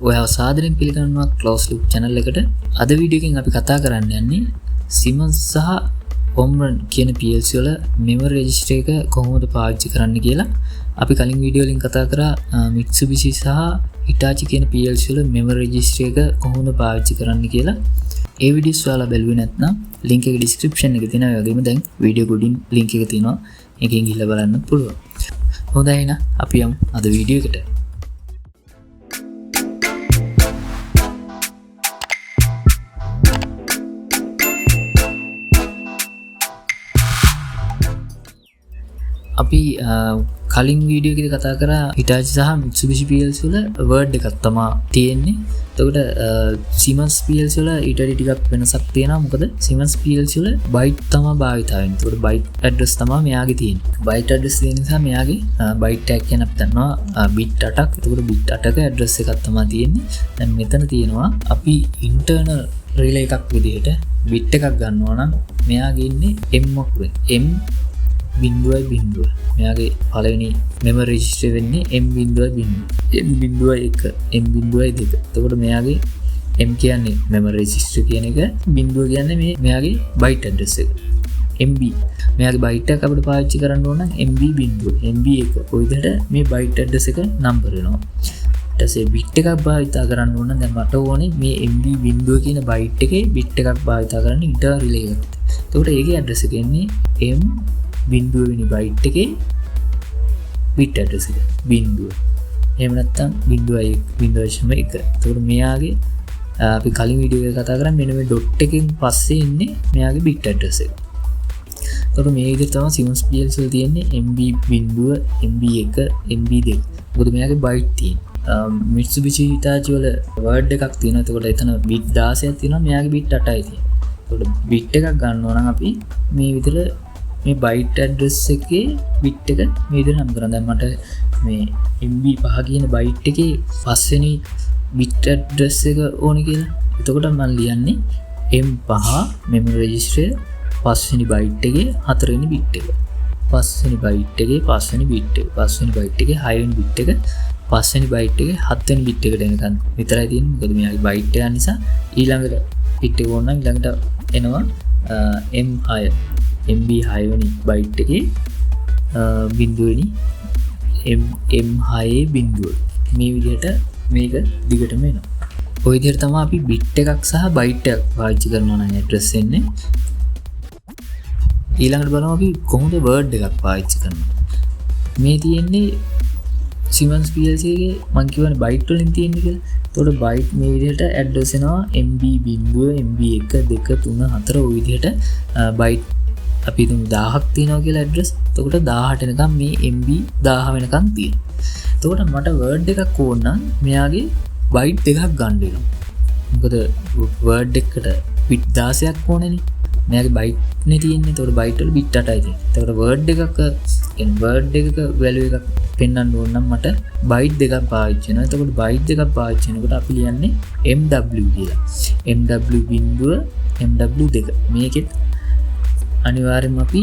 ඔයාව සාදරයෙන් පිළිගන්නවා ක්ලෝස් ලූප් channel එකට. අද වීඩියෝ එකෙන් අපි කතා කරන්න යන්නේ SIEMENS සහ OMRON කියන PLC වල memory register එක කොහොමද පාවිච්චි කරන්න කියලා. අපි කලින් වීඩියෝ වලින් කතා කරා Mitsubishi සහ Hitachi කියන PLC වල memory register එක කොහොමද පාවිච්චි කරන්න කියලා. ඒ වීඩියෝස් ඔයාලා බැලුවේ නැත්නම් link එක description එකේ තියෙනවා. ඒ වගේම දැන් වීඩියෝ ගොඩින් link එක තියෙනවා. එකෙන් ගිහලා බලන්න පුළුවන්. හොඳයි එහෙනම් අපි යමු අද වීඩියෝ එකට. අපි කලින් වීඩියෝ එකේ කතා කරා Hitachi සහ Mitsubishi PLC වල word එකක් තමයි තියෙන්නේ. එතකොට SIEMENS PLC වල ඊට ටිකක් වෙනසක් තියෙනවා. මොකද SIEMENS PLC වල byte තමයි භාවිත වෙන්නේ. එතකොට byte address තමයි මෙයාගේ තියෙන්නේ. byte address තියෙන නිසා මෙයාගේ byte tag කියන අපිට දන්නවා bit 8ක්. එතකොට bit 8ක address එකක් තමයි තියෙන්නේ. දැන් මෙතන තියෙනවා අපි internal relay එකක් විදිහට bit එකක් ගන්නවා නම් මෙයාගේ ඉන්නේ m බිඳුවයි බිඳුව. මෙයාගේ පළවෙනි memory register වෙන්නේ m බිඳුවයි බිඳුව. m බිඳුවයි 1 m බිඳුවයි 2. එතකොට මෙයාගේ m කියන්නේ memory register කියන එක, බිඳුව කියන්නේ මෙයාගේ byte address එක. MB. මෙයාගේ byte එක අපිට පාවිච්චි කරන්න ඕන නම් MB බිඳුව MB 1. ඔය විදිහට මේ byte address එක number වෙනවා. ඊට පස්සේ bit එකක් භාවිත කරන්න ඕන නම් දැන් මට ඕනේ මේ MB බිඳුව කියන byte එකේ bit එකක් භාවිත කරන්න ඊට relay එකට. එතකොට ඒකේ address එක එන්නේ m බිඳුව වෙනි byte එකේ bit address එක බිඳුව. එහෙම නැත්නම් 0.1. එතකොට මෙයාගේ අපි කලින් වීඩියෝ එකේ කතා කරා මෙන්න මේ dot එකෙන් පස්සේ ඉන්නේ මෙයාගේ bit address එක. එතකොට මේ විදිහට තමයි SIEMENS PLC වල තියෙන්නේ MB බිඳුව MB1 MB2. මොකද මෙයාගේ byte තියෙන්නේ. Mitsubishi Hitachi වල word එකක් තියෙනවා. එතකොට එතන bit 16ක් තියෙනවා. මෙයාගේ bit 8යි තියෙන්නේ. එතකොට bit එකක් ගන්නවා නම් අපි මේ විදිහට මේ byte address එකේ bit එක මේ විදිහට නම් කරනවා. දැන් මට මේ MB 5 කියන byte එකේ පස්වෙනි bit address එක ඕනේ කියලා. එතකොට මම ලියන්නේ M5 memory register පස්වෙනි byte එකේ හතරවෙනි bit එක. පස්වෙනි byte එකේ පස්වෙනි bit එක. පස්වෙනි byte එකේ හයවෙනි bit එක. පස්වෙනි byte එකේ හත්වෙනි bit එකට එනකන් විතරයි තියෙන්නේ. මොකද මෙයාගේ byte එක නිසා ඊළඟට bit එක ඕන නම් ඊළඟට එනවා M6 MB 6 වෙනි byte එකේ බිඳුවෙනි M6 බිඳුව. මේ විදිහට මේක දිගටම එනවා. ඔය විදිහට තමයි අපි bit එකක් සහ byte එකක් පාවිච්චි කරනවා නම් address එන්නේ. ඊළඟට බලමු අපි කොහොමද word එකක් පාවිච්චි කරන්නේ. මේ තියෙන්නේ SIEMENS PLC එකේ මම කියවනේ byte වලින් තියෙන්නේ කියලා. එතකොට byte මේ විදිහට address එනවා MB බිඳුව MB 1 2 3 4 ඔය විදිහට byte අපි තුන් 1000ක් තියෙනවා කියලා ඇඩ්‍රස්. එතකොට 1000ට එනකම් මේ MB 1000 වෙනකම් තියෙනවා. එතකොට මට word එකක් ඕන නම් මෙයාගේ byte දෙකක් ගන්න වෙනවා. මොකද word එකට bit 16ක් ඕනේනේ. මෙයාගේ byte නේ තියෙන්නේ. එතකොට byte වල bit 8යි තියෙන්නේ. එතකොට word එකක කියන්නේ word එකක value එකක් පෙන්වන්න ඕන නම් මට byte දෙකක් පාවිච්චි වෙනවා. එතකොට byte දෙකක් පාවිච්චි වෙනකොට අපි ලියන්නේ MW කියලා. MW බිඳුව MW 2. මේකෙත් අනිවාර්යයෙන්ම අපි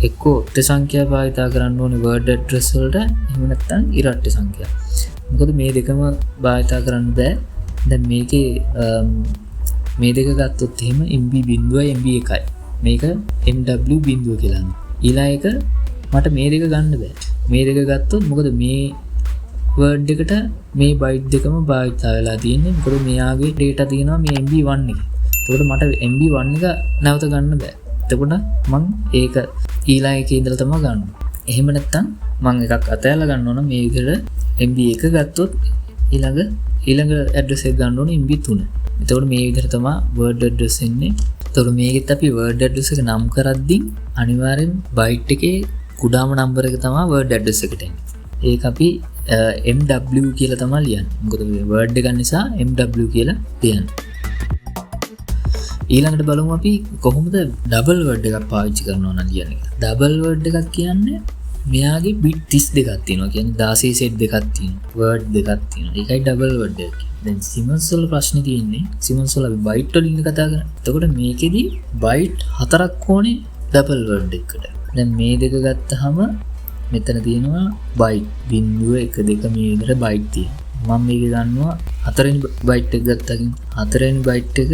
එක්කෝ ඔක්ට සංඛ්‍යා භාවිත කරන්න ඕනේ word address වලට. එහෙම නැත්නම් ඉරට්ට සංඛ්‍යා. මොකද මේ දෙකම භාවිත කරන්න බෑ. දැන් මේකේ මේ දෙක ගත්තොත් එහෙම MB බිඳුවයි MB 1යි. මේක MW බිඳුව කියලා. ඊළඟ එක මට මේ දෙක ගන්න බෑ. මේ දෙක ගත්තොත් මොකද මේ word එකට මේ byte දෙකම භාවිත වෙලා තියෙන්නේ. මොකද මෙයාගේ data තියෙනවා මේ MB 1 එකේ. ඒකට මට MB 1 එක නැවත ගන්න බෑ. එතකොට මම ඒක ඊළඟ එකේ ඉඳලා තමයි ගන්න. එහෙම නැත්නම් මම එකක් අතහැරලා ගන්න ඕන. මේ විදිහට MB 1 ගත්තොත් ඊළඟ address එක ගන්න ඕනේ MB 3. එතකොට මේ විදිහට තමයි word address එන්නේ. එතකොට මේකෙත් අපි word address එක නම් කරද්දී අනිවාර්යෙන් byte එකේ කුඩාම number එක තමයි word address එකට එන්නේ. ඒක අපි MW කියලා තමයි ලියන්නේ. මොකද මේ word එක නිසා MW කියලා ලියන්නේ. ඊළඟට බලමු අපි කොහොමද double word එකක් පාවිච්චි කරනවා නම් කියන්නේ. double word එකක් කියන්නේ මෙයාගේ bit 32ක් තියෙනවා. කියන්නේ 16 set දෙකක් තියෙනවා. word දෙකක් තියෙනවා. ඒකයි double word එක. දැන් SIEMENS වල ප්‍රශ්නේ තියෙන්නේ SIEMENS වල අපි byte වලින් කතා කරා. එතකොට මේකෙදි byte 4ක් ඕනේ double word එකකට. දැන් මේ දෙක ගත්තාම මෙතන තියෙනවා byte 0.1 2 මේ විදිහට byte තියෙනවා. මම මේක ගන්නවා හතරවෙනි බයිට් එක ගත්තාකින් හතරවෙනි බයිට් එක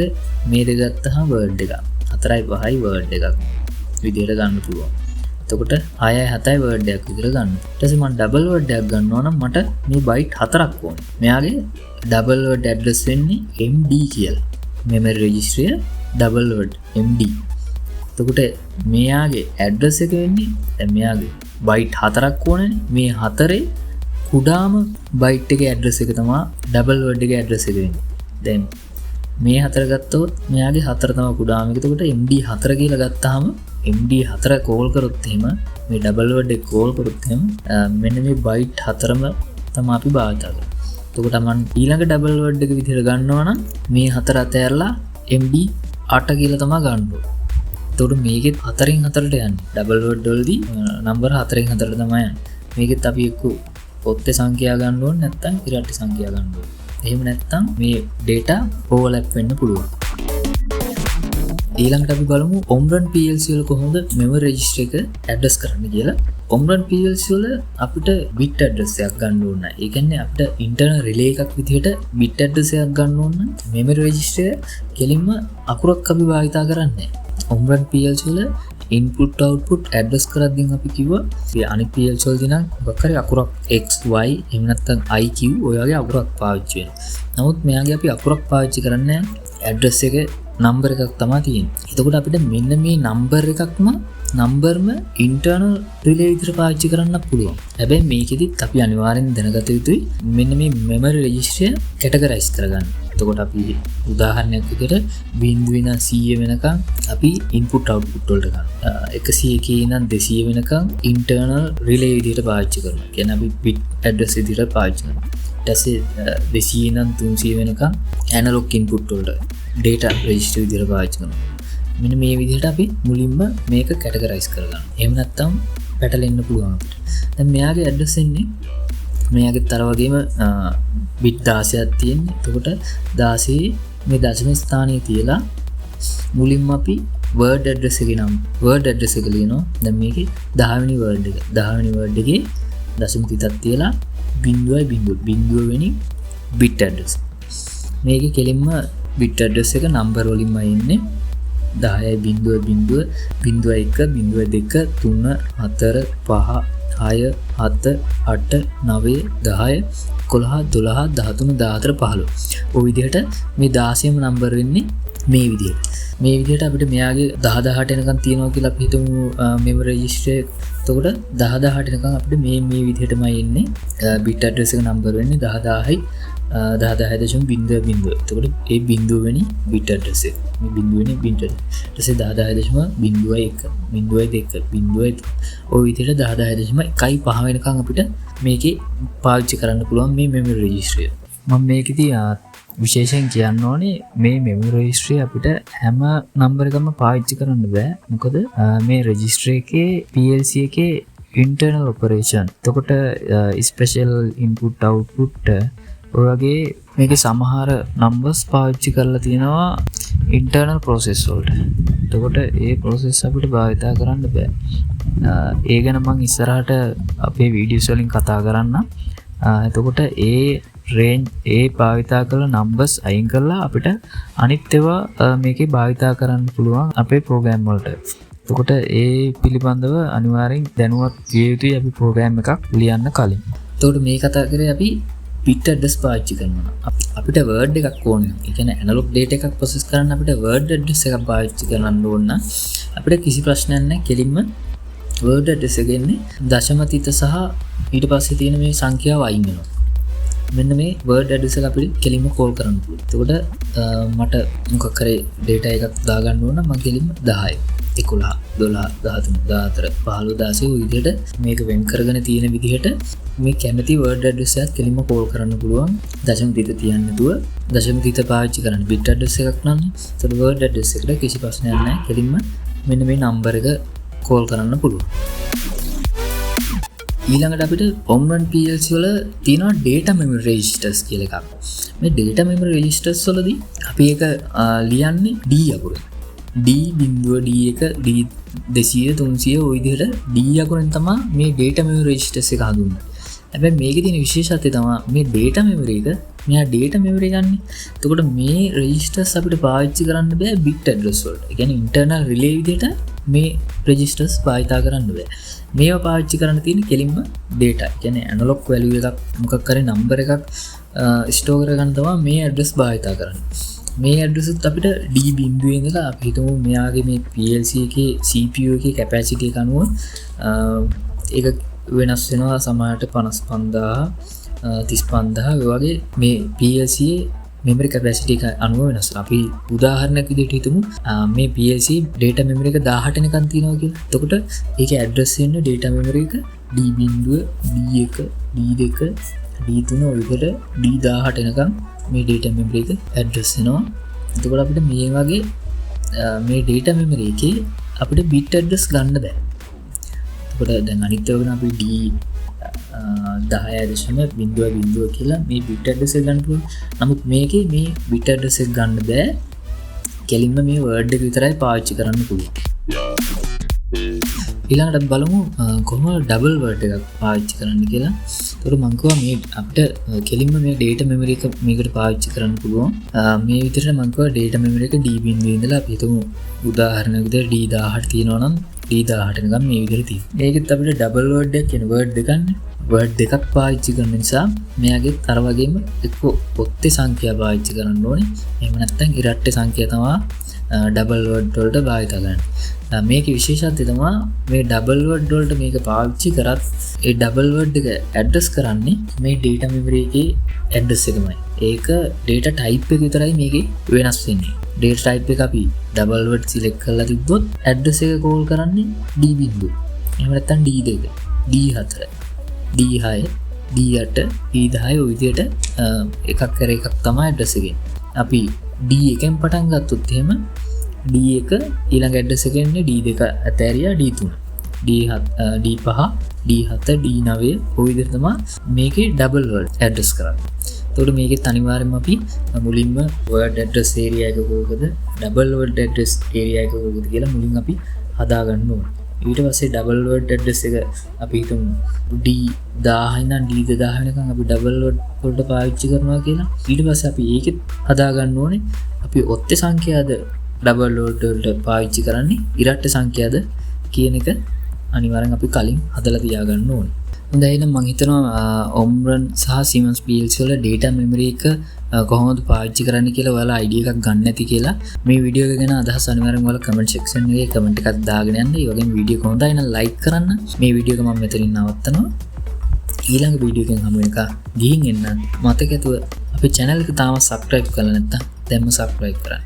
මේ දෙක ගත්තාම වර්ඩ් එක 4යි 5යි වර්ඩ් එකක් විදියට ගන්න පුළුවන්. එතකොට 6යි 7යි වර්ඩ් එකක් විදියට ගන්න. ඊට පස්සේ මම ඩබල් වර්ඩ් එකක් ගන්නවා නම් මට මේ බයිට් 4ක් ඕනේ. මෙයාගේ ඩබල් වර්ඩ් ඇඩ්‍රස් වෙන්නේ MD කියලා. Memory register double word MD. එතකොට මෙයාගේ ඇඩ්‍රස් එක වෙන්නේ දැන් මෙයාගේ බයිට් 4ක් ඕනනේ. මේ 4 කුඩාම බයිට් එකේ ඇඩ්‍රස් එක තමයි ඩබල් වර්ඩ් එකේ ඇඩ්‍රස් එක වෙන්නේ. දැන් මේ 4 ගත්තොත් මෙයාගේ 4 තමයි කුඩාම එක. එතකොට MD 4 කියලා ගත්තාම MD 4 කෝල් කරොත් එහෙම මේ ඩබල් වර්ඩ් එක කෝල් කරොත් එහෙම මෙන්න මේ බයිට් 4ම තමයි අපි භාවිත කරන්නේ. එතකොට මම ඊළඟ ඩබල් වර්ඩ් එක විදිහට ගන්නවා නම් මේ 4 අතහැරලා MD 8 කියලා තමයි ගන්න ඕනේ. එතකොට මේකෙත් 4න් 4ට යන්නේ. ඩබල් වර්ඩ් වලදී නම්බර 4න් 4ට තමයි යන්නේ. මේකෙත් අපි එක්ක පොත්තේ සංඛ්‍යා ගන්න ඕනේ නැත්නම් ඉරට්ටි සංඛ්‍යා ගන්න ඕනේ. එහෙම නැත්නම් මේ data overlap වෙන්න පුළුවන්. ඊළඟට අපි බලමු OMRON PLC වල කොහොමද memory register එක address කරන්න කියලා. OMRON PLC වල අපිට bit address එකක් ගන්න ඕන නැහැ. ඒ කියන්නේ අපිට internal relay එකක් විදිහට bit address එකක් ගන්න ඕන නම් memory register කෙලින්ම අකුරක් අපි භාවිතා කරන්නේ නැහැ. OMRON PLC වල input output address කරද්දී අපි කිව්වා මේ අනිත් PLC වලදී නම් මොකක් හරි අකුරක් x y එහෙම නැත්නම් iq ඔය වගේ අකුරක් පාවිච්චි වෙනවා. නමුත් මෙයාගේ අපි අකුරක් පාවිච්චි කරන්නේ නැහැ. address එක නම්බර් එකක් තමයි තියෙන්නේ. එතකොට අපිට මෙන්න මේ නම්බර් එකක්ම නම්බර්ම ඉන්ටර්නල් රිලේ විදිහට පාවිච්චි කරන්න පුළුවන්. හැබැයි මේකෙදිත් අපි අනිවාර්යෙන් දැනගත යුතුයි මෙන්න මේ මෙමරි රෙජිස්ටර් කැටගරයිස් කරගන්න. එතකොට අපි උදාහරණයක් විදිහට බිංදුවේ ඉඳන් 100 වෙනකන් අපි ඉන්පුට් අවුට්පුට් වලට ගන්නවා. 101 ඉඳන් 200 වෙනකන් ඉන්ටර්නල් රිලේ විදිහට පාවිච්චි කරනවා. කියන්නේ අපි බිට් ඇඩ්‍රස් විදිහට පාවිච්චි කරනවා. ඊට පස්සේ 200 ඉඳන් 300 වෙනකන් ඇනලොග් ඉන්පුට් වලට data register විදිහට පාවිච්චි කරනවා. මෙන්න මේ විදිහට අපි මුලින්ම මේක කැටගරයිස් කරගන්න. එහෙම නැත්නම් පැටලෙන්න පුළුවන් අපිට. දැන් මෙයාගේ ඇඩ්‍රස් එන්නේ මෙයාගේ තර වගේම බිට් 16ක් තියෙන්නේ. එතකොට 16 මේ දශම ස්ථානයේ තියලා මුලින්ම අපි word address එකේ නම් word address එක ලියනවා. දැන් මේකේ 10 වෙනි word එක 10 වෙනි word එකේ දශම තිතක් තියලා බිංදුව වෙනි bit address. මේකේ කෙලින්ම bit address එක නම්බර් වලින්ම එන්නේ 10යි 0 0 0 1 0 2 3 4 5 6 7 8 9 10 11 12 13 14 15 ඔය විදිහට මේ 16ම නම්බර් වෙන්නේ මේ විදිහට. මේ විදිහට අපිට මෙයාගේ 10 18 එනකන් තියනවා කියලා අපි හිතමු memory register. එතකොට 10 18 එනකන් අපිට මේ විදිහටමයි එන්නේ bit address එක නම්බර් වෙන්නේ 10 10.0.00. එතකොට ඒ බිංදුව වෙනි bit address එක. මේ බිංදුව වෙනි bit address. ඊට පස්සේ 10.01 0.2 0.3 ඔය විදිහට 10.1.5 වෙනකන් අපිට මේකේ පාවිච්චි කරන්න පුළුවන් මේ memory register. මම මේකෙදී විශේෂයෙන් කියන්න ඕනේ මේ memory register අපිට හැම නම්බර් එකක්ම පාවිච්චි කරන්න බෑ. මොකද මේ register එකේ PLC එකේ internal operation. එතකොට special input output ඔය වගේ මේකේ සමහර numbers පාවිච්චි කරලා තියෙනවා internal process වලට. එතකොට ඒ process අපිට භාවිතා කරන්න බෑ. ඒ ගැන මම ඉස්සරහට අපේ වීඩියෝස් වලින් කතා කරන්නම්. එතකොට ඒ range ඒ භාවිතා කරන numbers අයින් කරලා අපිට අනිත් ඒවා මේකේ භාවිතා කරන්න පුළුවන් අපේ program වලට. එතකොට ඒ පිළිබඳව අනිවාර්යෙන් දැනුවත් විය යුතුයි අපි program එකක් ලියන්න කලින්. එතකොට මේ කතා කරේ අපි bit address පාවිච්චි කරනවා. අපිට word එකක් ඕනේ. ඒ කියන්නේ analog data එකක් process කරන්න අපිට word address එකක් පාවිච්චි කරන්න ඕන නම් අපිට කිසි ප්‍රශ්නයක් නැහැ. කෙලින්ම word address එක එන්නේ දශම තිත සහ ඊට පස්සේ තියෙන මේ සංඛ්‍යාව අයින් වෙනවා. මෙන්න මේ word address එක අපිට කෙලින්ම call කරන්න පුළුවන්. එතකොට මට මොකක් කරේ data එකක් දාගන්න ඕන නම් මම කෙලින්ම 10 11 12 13 14 15 16 ඔය විදිහට මේක වෙන් කරගෙන තියෙන විදිහට මේ කැමති word address එකක් කෙලින්ම call කරන්න පුළුවන්. දශම තිත තියන්න නැතුව දශම තිත පාවිච්චි කරන්න bit address එකක් නම් ඒතර word address එකට කිසි ප්‍රශ්නයක් නැහැ. කෙලින්ම මෙන්න මේ number එක call කරන්න පුළුවන්. ඊළඟට අපිට OMRON PLC වල තියෙනවා data memory registers කියලා එකක්. මේ data memory registers වලදී අපි ඒක ලියන්නේ D අකුරෙන්. D.D1 D200 300 ඔය විදිහට D අකුරෙන් තමයි මේ data memory registers එක හඳුන්වන්නේ. හැබැයි මේකේ තියෙන විශේෂත්වය තමයි මේ data memory එක මෙයා data memory ගන්න. එතකොට මේ registers අපිට පාවිච්චි කරන්න බෑ bit address වලට. ඒ කියන්නේ internal relay විදිහට මේ registers භාවිතා කරන්න බෑ. මේවා පාවිච්චි කරන්න තියෙන්නේ කෙලින්ම data. ඒ කියන්නේ analog value එකක් මොකක් කරේ number එකක් store කරගන්න තමයි මේ address භාවිතා කරන්නේ. මේ address උත් අපිට D බිඳුවේ ඉඳලා අපි හිතමු මෙයාගේ මේ PLC එකේ CPU එකේ capacity එක අනුව ඒක වෙනස් වෙනවා සමහරට 55000 35000 වගේ මේ PLC memory capacity එක අනුව වෙනස් වෙනවා. අපි උදාහරණයක් විදිහට හිතමු මේ PLC data memory එක 18 වෙනකන් තියෙනවා කියලා. එතකොට ඒකේ address වෙන data memory එක D බිඳුව D1 D2 D3 ඔය විදිහට D18 වෙනකන් මේ data memory එක address වෙනවා. එතකොට අපිට මේ වගේ මේ data memory එකේ අපිට bit address ගන්න බෑ. එතකොට දැන් අනිත් ඒවා ගැන අපි D10.0.0 කියලා මේ bit address එක ගන්න පුළුවන්. නමුත් මේකේ මේ bit address එක ගන්න බෑ. කෙලින්ම මේ word එක විතරයි පාවිච්චි කරන්න පුළුවන්. ඊළඟට බලමු කොහොමද double word එකක් පාවිච්චි කරන්න කියලා. ඒතකොට මම කිව්වා මේ අපිට කෙලින්ම මේ data memory එක මේකට පාවිච්චි කරන්න පුළුවන්. මේ විදිහට මම කිව්වා data memory එක D බිඳුවේ ඉඳලා අපි හිතමු උදාහරණයක් විදිහට D18 තියෙනවා නම් D18 නිකන් මේ විදිහට තියෙනවා. ඒකෙත් අපිට double word එකක් කියන word දෙකන්නේ. word දෙකක් පාවිච්චි කරන නිසා මෙයාගේ අර වගේම එක්ක ඔත්තේ සංඛ්‍යා පාවිච්චි කරන්න ඕනේ. එහෙම නැත්නම් ඉරට්ටේ සංඛ්‍යා තමයි double word වලට භාවිත කරන්නේ. මේකේ විශේෂත්වය තමයි මේ double word වලට මේක පාවිච්චි කරත් ඒ double word එක address කරන්නේ මේ data memory එකේ address එකමයි. ඒක data type එක විතරයි මේකේ වෙනස් වෙන්නේ. data type එක අපි double word select කරලා තිබ්බොත් address එක call කරන්නේ D බිඳුව. එහෙම නැත්නම් D2, D4, D6, D8, D10 ඔය විදිහට එකක් කර එකක් තමයි address එකේ. අපි D1 පටන් ගත්තොත් එහෙම D1 ඊළඟ address එක එන්නේ D2 ඇතෑරියා D3 D5 D7 D9 ඔය විදිහට තමයි මේකේ double word address කරන්නේ. එතකොට මේකෙත් අනිවාර්යයෙන්ම අපි මුලින්ම word address area එක කොහොමද double word address area එක කොහොමද කියලා මුලින් අපි හදා ගන්න ඕනේ. ඊට පස්සේ double word address එක අපි හිතමු D1000 ඉඳන් D2000 වෙනකන් අපි double word වලට පාවිච්චි කරනවා කියලා. ඊට පස්සේ අපි ඒකෙත් හදා ගන්න ඕනේ අපි ඔත්තේ සංඛ්‍යාවද double word වලට පාවිච්චි කරන්නේ ඉරට්ට සංඛ්‍යාවද කියන එක අනිවාර්යෙන් අපි කලින් හදලා තියාගන්න ඕනේ. හොඳයි එහෙනම් මම හිතනවා OMRON සහ SIEMENS PLC වල data memory එක කොහොමද පාවිච්චි කරන්න කියලා ඔයාලා idea එකක් ගන්න නැති කියලා. මේ වීඩියෝ එක ගැන අදහස් අනිවාර්යෙන් ඔයාලා comment section එකේ comment එකක් දාගෙන යන්න. ඒ වගේම වීඩියෝ එක හොඳයි නම් like කරන්න. මේ වීඩියෝ එක මම මෙතනින් නවත්තනවා. ඊළඟ වීඩියෝ එකෙන් හමු වෙනකන් ගිහින් එන්න. මතක ඇතුව අපේ channel එක තාම subscribe කරලා නැත්නම් දැන්ම subscribe කරන්න.